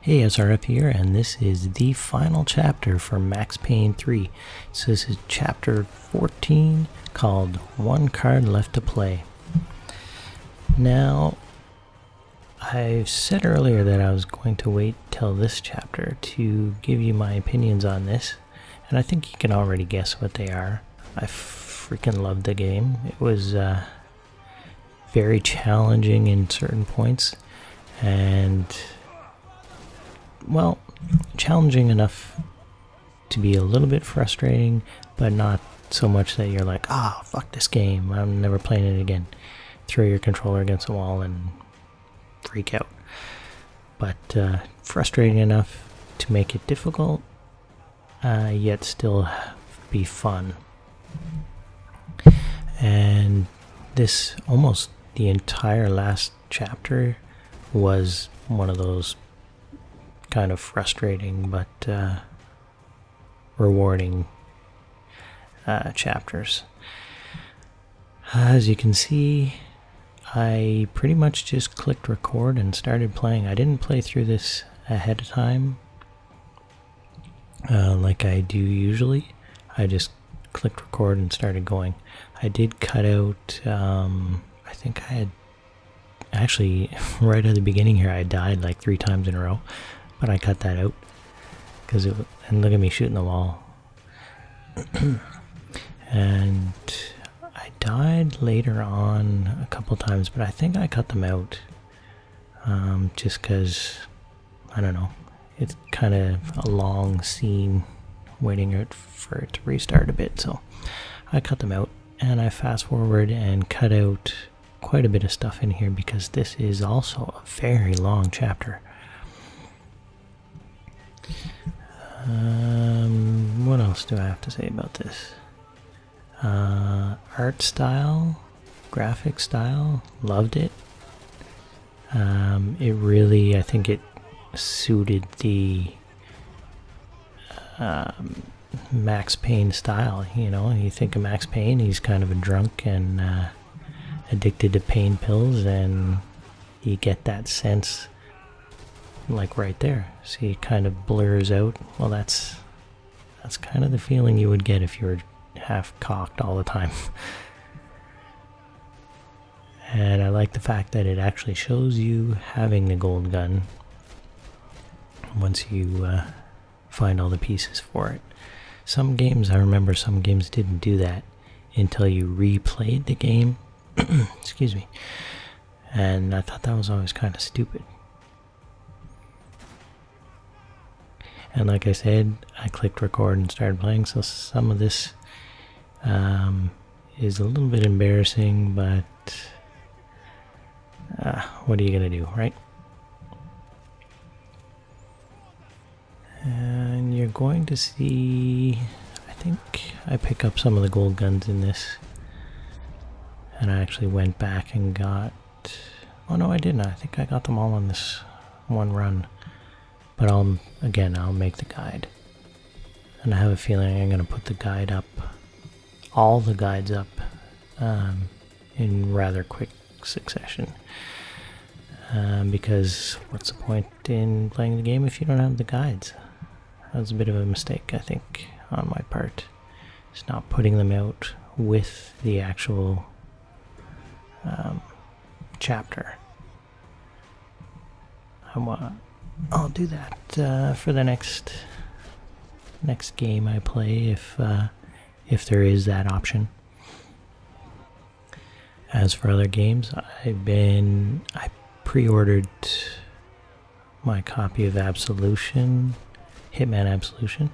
Hey, SRF here, and this is the final chapter for Max Payne 3. So this is chapter 14, called One Card Left to Play. Now, I said earlier that I was going to wait till this chapter to give you my opinions on this, and I think you can already guess what they are. I freaking loved the game. It was very challenging in certain points, and well, challenging enough to be a little bit frustrating, but not so much that you're like, ah, fuck this game, I'm never playing it again. Throw your controller against the wall and freak out. But frustrating enough to make it difficult, yet still be fun. And this, almost the entire last chapter, was one of those kind of frustrating but rewarding chapters. As you can see, I pretty much just clicked record and started playing. I didn't play through this ahead of time like I do usually. I just clicked record and started going. I did cut out, I think I had, actually right at the beginning here I died like 3 times in a row. But I cut that out because it, and look at me shooting the wall. And I died later on a couple times, but I think I cut them out just because, I don't know, it's kind of a long scene waiting out for it to restart a bit, so I cut them out, and I fast forward and cut out quite a bit of stuff in here because this is also a very long chapter. What else do I have to say about this? Art style, graphic style, loved it. It really, I think it suited the Max Payne style. You know, you think of Max Payne, he's kind of a drunk and addicted to pain pills, and you get that sense like right there. See, it kind of blurs out. Well, that's kind of the feeling you would get if you were half cocked all the time. And I like the fact that it actually shows you having the gold gun once you find all the pieces for it. Some games, I remember some games didn't do that until you replayed the game. Excuse me. And I thought that was always kind of stupid. And like I said, I clicked record and started playing, so some of this is a little bit embarrassing, but what are you going to do, right? And you're going to see, I think I pick up some of the gold guns in this, and I actually went back and got, oh no I didn't, I think I got them all on this one run. But I'll make the guide. And I have a feeling I'm going to put the guide up, all the guides up, in rather quick succession. Because what's the point in playing the game if you don't have the guides? That was a bit of a mistake, I think, on my part. It's not putting them out with the actual chapter. I'll do that for the next game I play, if there is that option. As for other games, I pre-ordered my copy of Absolution, Hitman Absolution,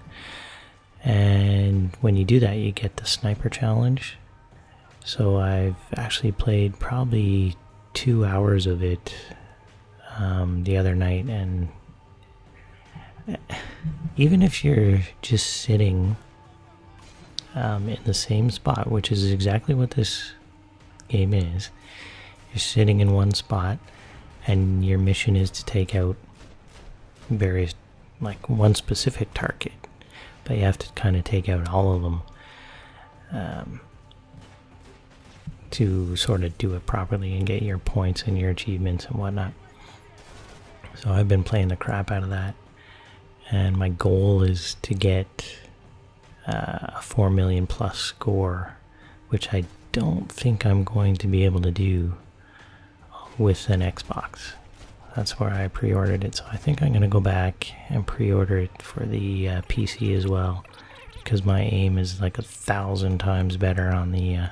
and when you do that you get the sniper challenge. So I've actually played probably 2 hours of it the other night, and even if you're just sitting in the same spot, which is exactly what this game is, you're sitting in one spot and your mission is to take out various, like one specific target, but you have to kind of take out all of them to sort of do it properly and get your points and your achievements and whatnot. So I've been playing the crap out of that, and my goal is to get a 4 million plus score, which I don't think I'm going to be able to do with an Xbox. That's where I pre-ordered it, so I think I'm going to go back and pre-order it for the PC as well, because my aim is like 1,000 times better on the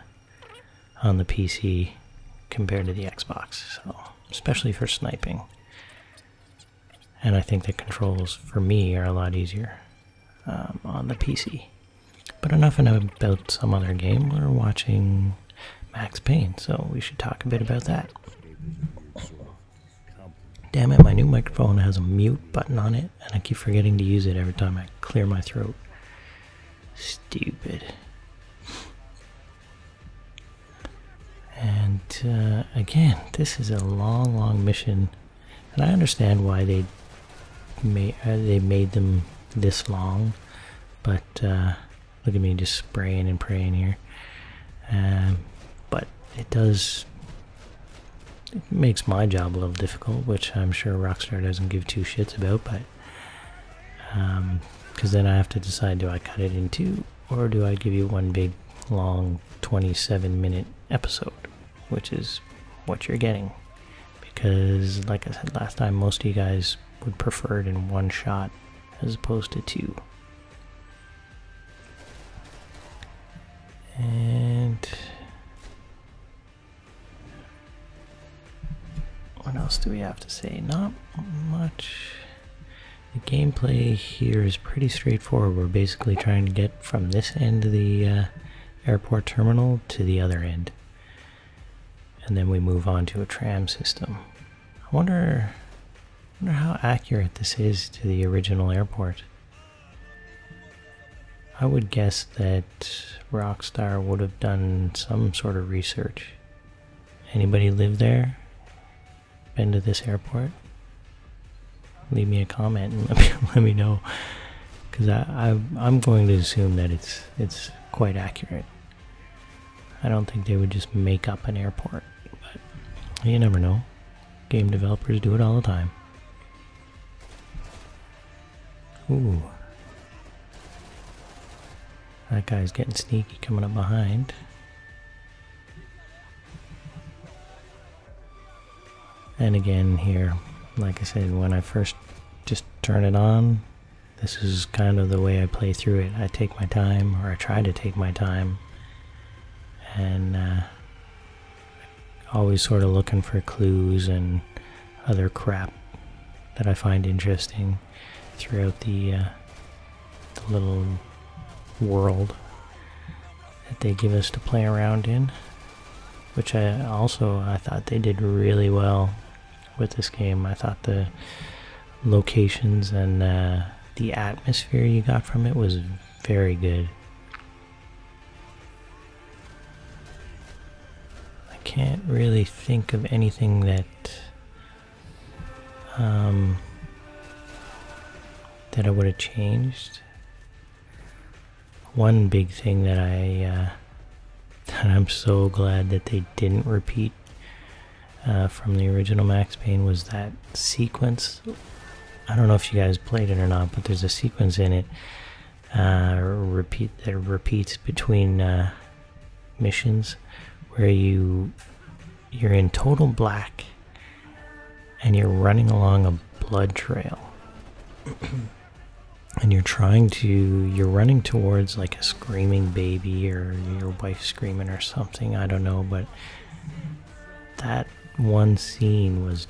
PC compared to the Xbox, so especially for sniping. And I think the controls for me are a lot easier on the PC. But enough about some other game. We're watching Max Payne, so we should talk a bit about that. Damn it, my new microphone has a mute button on it, and I keep forgetting to use it every time I clear my throat. Stupid. And again, this is a long mission, and I understand why they made them this long, but look at me just spraying and praying here. But it makes my job a little difficult, which I'm sure Rockstar doesn't give two shits about, but because then I have to decide, do I cut it in two, or do I give you one big long 27-minute episode, which is what you're getting. Because like I said last time, most of you guys would prefer it in one shot as opposed to two. And what else do we have to say? Not much. The gameplay here is pretty straightforward. We're basically trying to get from this end of the airport terminal to the other end, and then we move on to a tram system. I wonder how accurate this is to the original airport. I would guess that Rockstar would have done some sort of research. Anybody live there? Been to this airport? Leave me a comment and let me know, because I'm going to assume that it's quite accurate. I don't think they would just make up an airport, but you never know. Game developers do it all the time. Ooh. That guy's getting sneaky coming up behind. And again here, like I said, when I first just turn it on, this is kind of the way I play through it. I take my time, or I try to take my time, and always sort of looking for clues and other crap that I find interesting throughout the little world that they give us to play around in, which I thought they did really well with this game. I thought the locations and the atmosphere you got from it was very good. I can't really think of anything that that I would have changed. One big thing that I'm so glad that they didn't repeat from the original Max Payne was that sequence. I don't know if you guys played it or not, but there's a sequence in it that repeats between missions where you're in total black and you're running along a blood trail. And you're running towards like a screaming baby, or your wife screaming or something, I don't know, but that one scene was,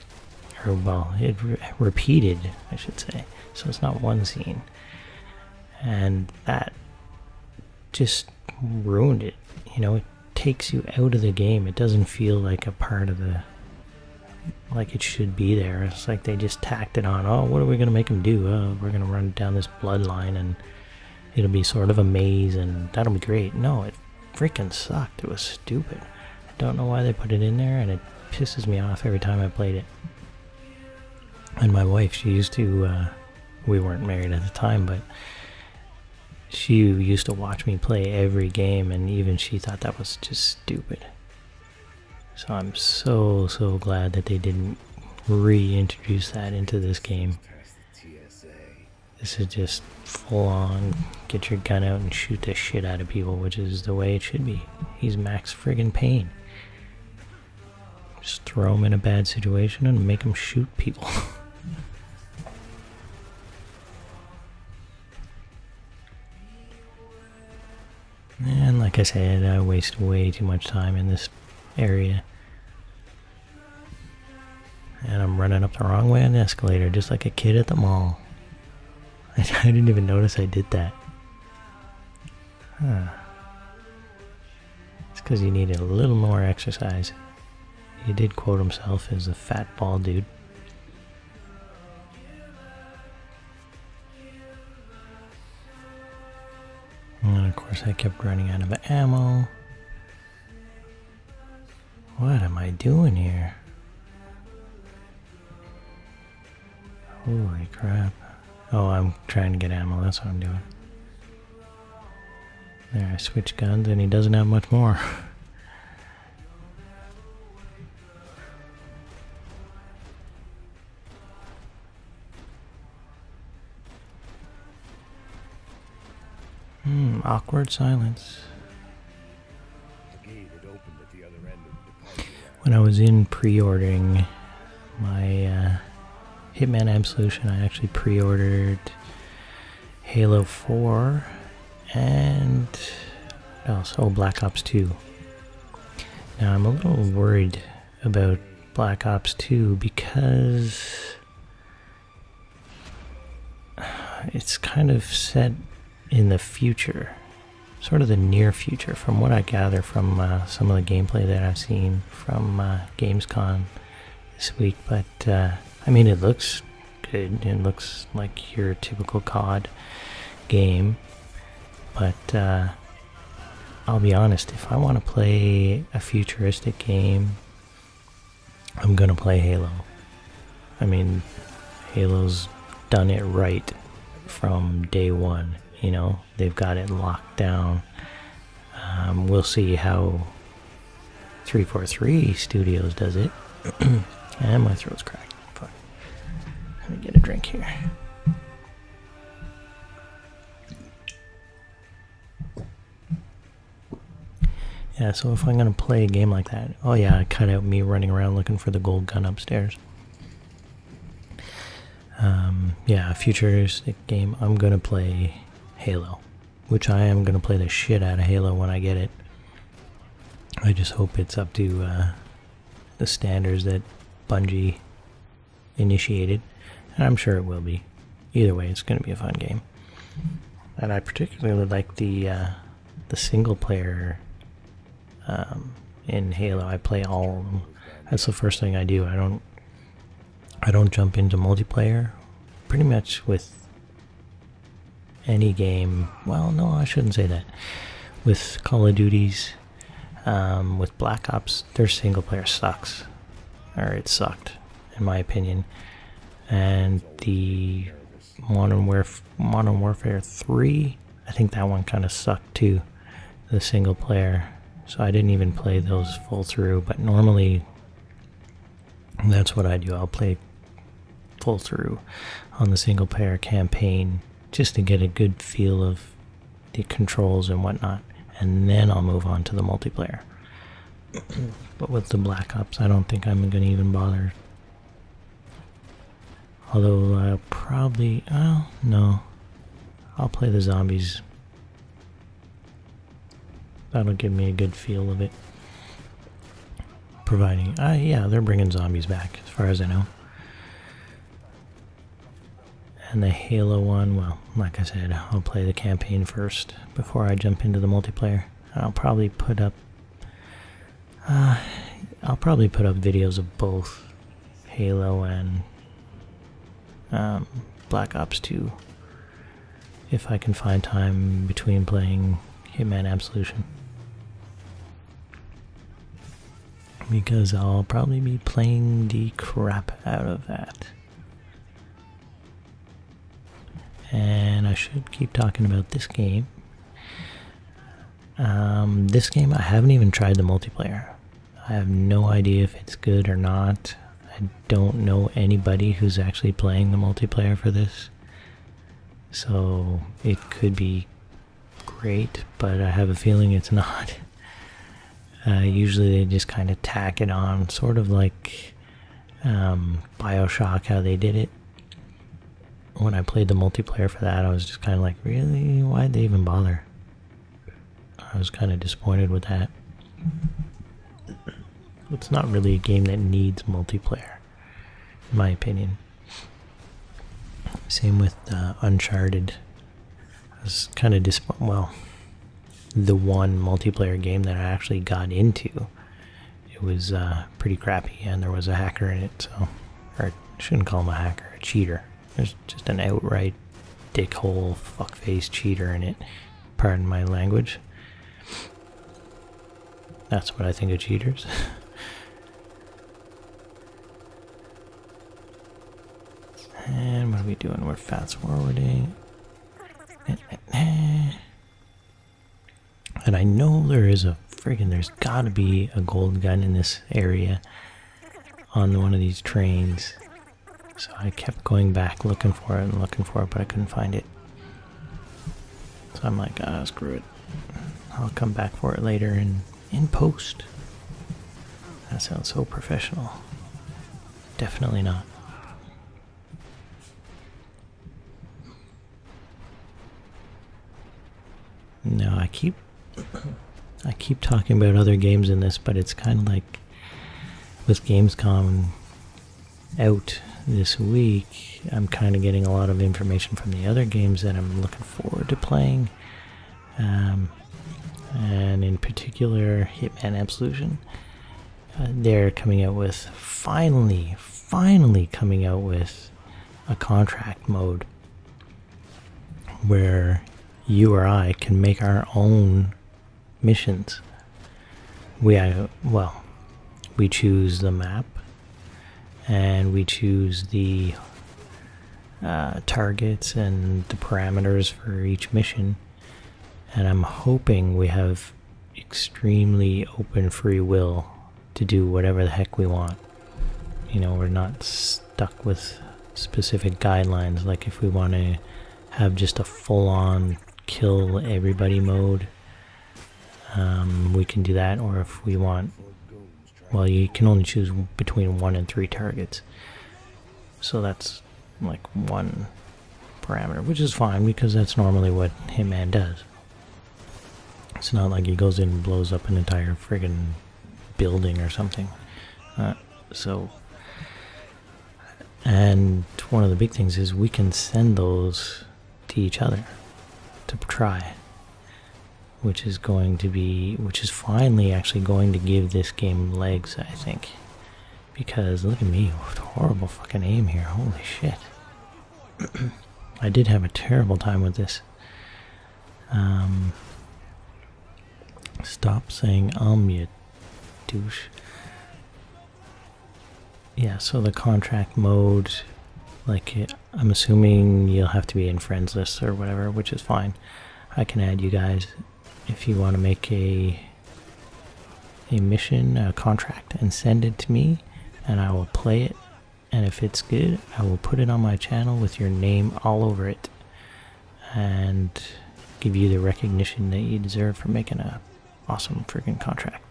or well, it repeated, I should say, so it's not one scene, and that just ruined it. You know, it takes you out of the game. It doesn't feel like a part of the, like it should be there. It's like they just tacked it on. Oh, what are we going to make them do? Oh, we're going to run down this bloodline and it'll be sort of a maze and that'll be great. No, it freaking sucked. It was stupid. I don't know why they put it in there, and it pisses me off every time I played it. And my wife, she used to, we weren't married at the time, but she used to watch me play every game, and even she thought that was just stupid. So I'm so glad that they didn't reintroduce that into this game. This is just full on get your gun out and shoot the shit out of people, which is the way it should be. He's Max friggin' Payne. Just throw him in a bad situation and make him shoot people. And like I said, I waste way too much time in this area. And I'm running up the wrong way on the escalator, just like a kid at the mall. I didn't even notice I did that. Huh. It's because he needed a little more exercise. He did quote himself as a fat bald dude. And of course I kept running out of ammo. What am I doing here? Holy crap. Oh, I'm trying to get ammo, that's what I'm doing. There, I switched guns and he doesn't have much more. Awkward silence. When I was in pre-ordering my Hitman Absolution, I actually pre-ordered Halo 4 and what else? Oh, Black Ops 2. Now I'm a little worried about Black Ops 2 because it's kind of set in the future, sort of the near future, from what I gather from some of the gameplay that I've seen from Gamescom this week. But I mean, it looks good. It looks like your typical COD game. But I'll be honest, if I want to play a futuristic game, I'm gonna play Halo. I mean, Halo's done it right from day one. You know, they've got it locked down. We'll see how 343 Studios does it. And my throat's cracked. Fuck. Let me get a drink here. Yeah, so if I'm gonna play a game like that, oh yeah, I cut out me running around looking for the gold gun upstairs. Yeah, a futuristic game, I'm gonna play Halo, which I am gonna play the shit out of Halo when I get it. I just hope it's up to the standards that Bungie initiated, and I'm sure it will be. Either way, it's gonna be a fun game. And I particularly like the single player in Halo. I play all of them. That's the first thing I do. I don't jump into multiplayer pretty much with any game. Well, no, I shouldn't say that. With Call of Duties, with Black Ops, their single player sucks, or it sucked in my opinion. And the Modern Warfare 3, I think that one kind of sucked too, the single player. So I didn't even play those full through, but normally that's what I do. I'll play full through on the single player campaign just to get a good feel of the controls and whatnot, and then I'll move on to the multiplayer. But with the Black Ops, I don't think I'm gonna even bother. Although I'll probably, oh no, I'll play the zombies. That'll give me a good feel of it. Providing, yeah, they're bringing zombies back as far as I know. And the Halo one, well, like I said, I'll play the campaign first before I jump into the multiplayer. I'll probably put up videos of both Halo and Black Ops 2 if I can find time between playing Hitman Absolution, because I'll probably be playing the crap out of that. And I should keep talking about this game. This game, I haven't even tried the multiplayer. I have no idea if it's good or not. I I don't know anybody who's actually playing the multiplayer for this, so it could be great, but I have a feeling it's not. Usually they just kind of tack it on, sort of like BioShock, how they did it. When I played the multiplayer for that, I was just kind of like, really? Why'd they even bother? I was kind of disappointed with that. It's not really a game that needs multiplayer, in my opinion. Same with Uncharted. I was kind of disappointed. Well, the one multiplayer game that I actually got into, it was pretty crappy, and there was a hacker in it, so, or I shouldn't call him a hacker, a cheater. There's just an outright dickhole fuckface cheater in it. Pardon my language. That's what I think of cheaters. And what are we doing? We're fast forwarding. And I know there is a friggin', there's gotta be a gold gun in this area on one of these trains. So I kept going back looking for it, but I couldn't find it. So I'm like, ah, screw it. I'll come back for it later in post. That sounds so professional. Definitely not. No, I keep talking about other games in this, but it's kind of like with Gamescom out this week, I'm kind of getting a lot of information from the other games that I'm looking forward to playing, and in particular Hitman Absolution. They're coming out with, finally coming out with a contract mode where you or I can make our own missions. We choose the map, and we choose the targets and the parameters for each mission, and I'm hoping we have extremely open free will to do whatever the heck we want. You know, we're not stuck with specific guidelines, like if we want to have just a full-on kill everybody mode, we can do that, or if we want, well, you can only choose between 1 and 3 targets, so that's like one parameter, which is fine because that's normally what Hitman does. It's not like he goes in and blows up an entire friggin' building or something. And one of the big things is we can send those to each other to try, which is finally actually going to give this game legs, I think. Because look at me with horrible fucking aim here, holy shit. I did have a terrible time with this. Stop saying you douche. Yeah, so the contract mode, like, I'm assuming you'll have to be in friends lists or whatever, which is fine. I can add you guys if you want to make a mission, a contract, and send it to me, and I will play it, and if it's good, I will put it on my channel with your name all over it, and give you the recognition that you deserve for making a awesome freaking contract.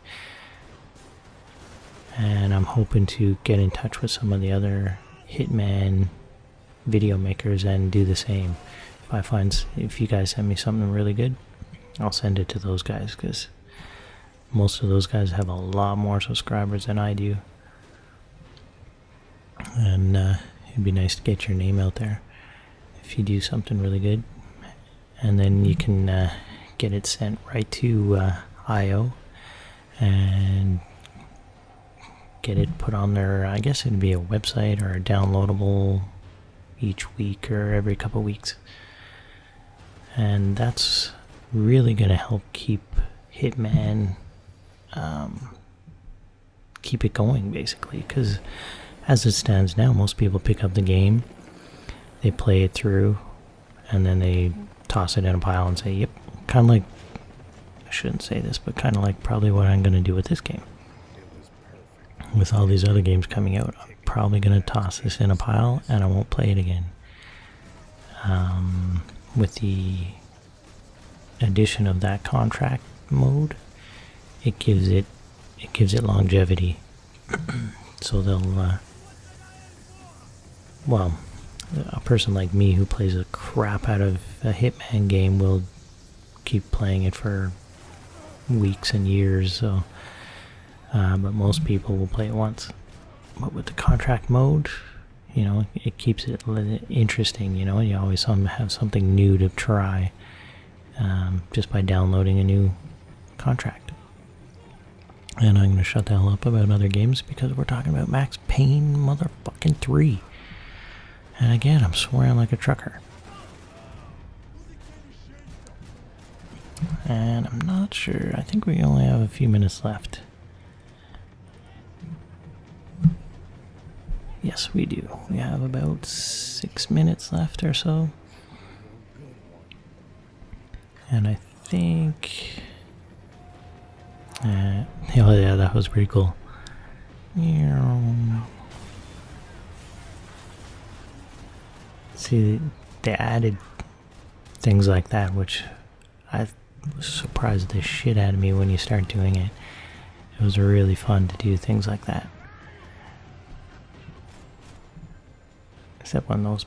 And I'm hoping to get in touch with some of the other Hitman video makers and do the same. If you guys send me something really good, I'll send it to those guys, because most of those guys have a lot more subscribers than I do, and it'd be nice to get your name out there if you do something really good, and then you can get it sent right to IO and get it put on their, I guess it'd be a website or a downloadable each week or every couple weeks. And that's really going to help keep Hitman, keep it going, basically, because as it stands now, most people pick up the game, they play it through, and then they toss it in a pile and say, yep, kind of like, I shouldn't say this, but kind of like probably what I'm going to do with this game. With all these other games coming out, probably going to toss this in a pile and I won't play it again. With the addition of that contract mode, it gives it longevity. So they'll well, a person like me who plays a crap out of a Hitman game will keep playing it for weeks and years. So but most people will play it once. But with the contract mode, you know, it keeps it interesting. You know, you always have something new to try just by downloading a new contract. And I'm going to shut the hell up about other games because we're talking about Max Payne motherfucking 3. And again, I'm swearing like a trucker. And I'm not sure. I think we only have a few minutes left. Yes, we do. We have about 6 minutes left or so. And I think... oh yeah, that was pretty cool. See, they added things like that, which I was surprised the shit out of me when you start doing it. It was really fun to do things like that. Except when those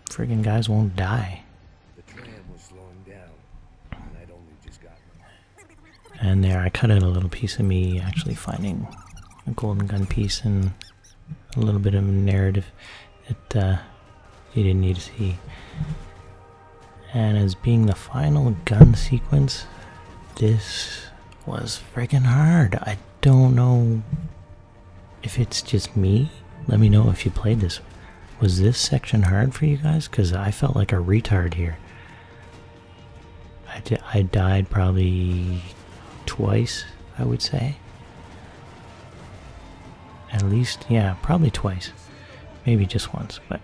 friggin' guys won't die. The tram was slowing down, and I'd only just gotten them. And there, I cut out a little piece of me actually finding a golden gun piece and a little bit of narrative that you didn't need to see. And as being the final gun sequence, this was friggin' hard. I don't know if it's just me. Let me know if you played this. Was this section hard for you guys? Because I felt like a retard here. I died probably twice, I would say. At least, yeah, probably twice. Maybe just once, but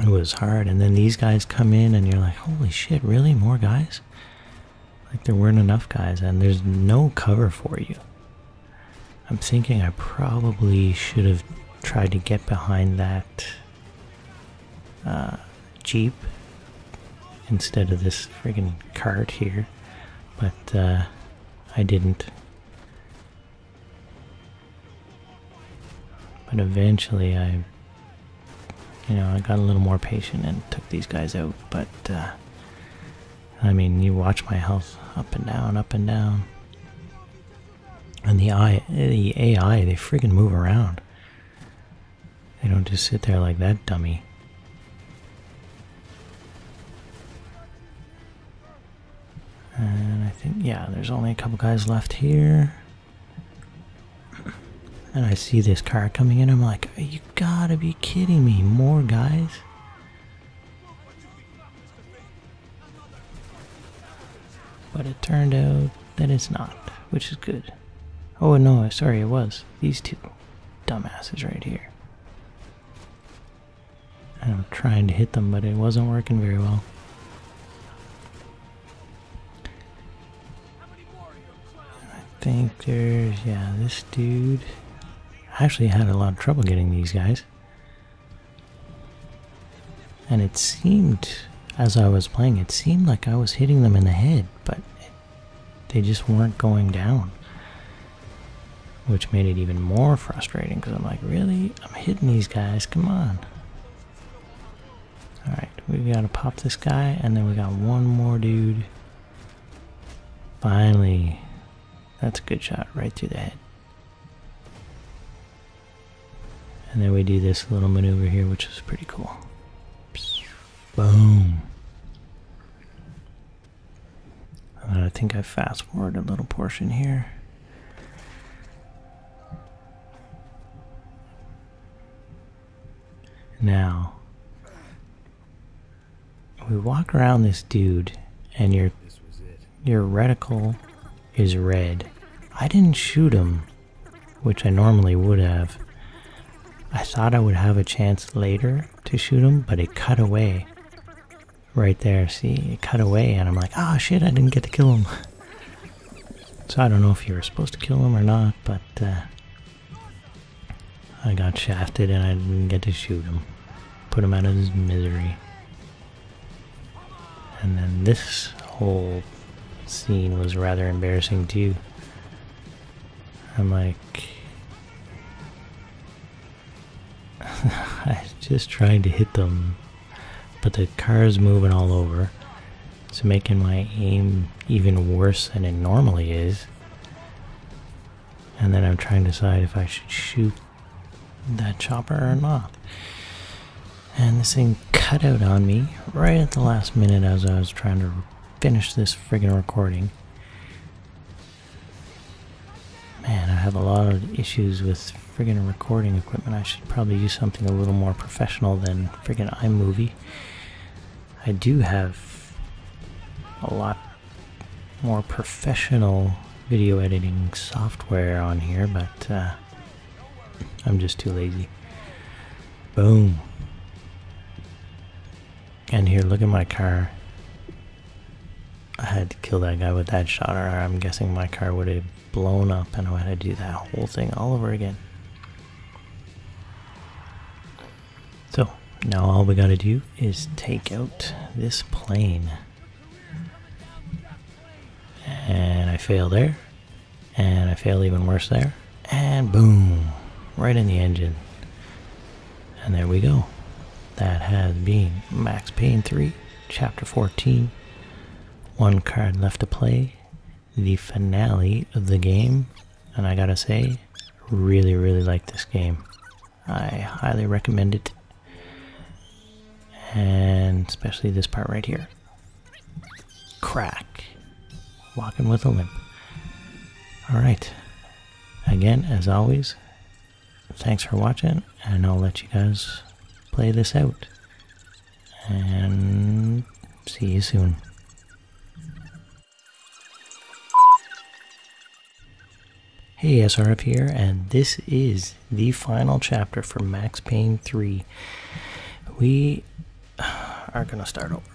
it was hard. And then these guys come in and you're like, holy shit, really? More guys? Like there weren't enough guys and there's no cover for you. I'm thinking I probably should have tried to get behind that Jeep instead of this friggin' cart here, but I didn't. But eventually I got a little more patient and took these guys out, but I mean, you watch my health up and down, up and down. And the AI, they friggin' move around. They don't just sit there like that dummy. And I think, yeah, there's only a couple guys left here. And I see this car coming in. I'm like, you gotta be kidding me. More guys? But it turned out that it's not, which is good. Oh no, sorry, it was. These two dumbasses right here. And I'm trying to hit them, but it wasn't working very well. I think there's, yeah, this dude. I actually had a lot of trouble getting these guys. And it seemed, as I was playing, it seemed like I was hitting them in the head, but they just weren't going down. Which made it even more frustrating, because I'm like, really? I'm hitting these guys, come on. Alright, we gotta pop this guy, and then we got one more dude. Finally. That's a good shot, right through the head. And then we do this little maneuver here, which is pretty cool. Boom. And I think I fast forward a little portion here. Now, we walk around this dude, and your reticle is red. I didn't shoot him, which I normally would have. I thought I would have a chance later to shoot him, but it cut away. Right there, see? It cut away, and I'm like, oh shit, I didn't get to kill him. So I don't know if you were supposed to kill him or not, but I got shafted and I didn't get to shoot him. Put him out of his misery. And then this whole scene was rather embarrassing too. I'm like... I just tried to hit them, but the car's moving all over. It's making my aim even worse than it normally is. And then I'm trying to decide if I should shoot that chopper or not. And this thing cut out on me right at the last minute as I was trying to finish this friggin' recording. Man, I have a lot of issues with friggin' recording equipment. I should probably use something a little more professional than friggin' iMovie. I do have a lot more professional video editing software on here, but I'm just too lazy. Boom. And here, look at my car. I had to kill that guy with that shot, or I'm guessing my car would have blown up and I had to do that whole thing all over again. So, now all we gotta do is take out this plane. And I fail there. And I fail even worse there. And boom! Right in the engine. And there we go. That has been Max Payne 3, Chapter 14. One card left to play. The finale of the game. And I gotta say, really, really like this game. I highly recommend it. And especially this part right here. Crack. Walking with a limp. Alright. Again, as always, thanks for watching, and I'll let you guys play this out. And see you soon. Hey, SRF here, and this is the final chapter for Max Payne 3. We are gonna start over.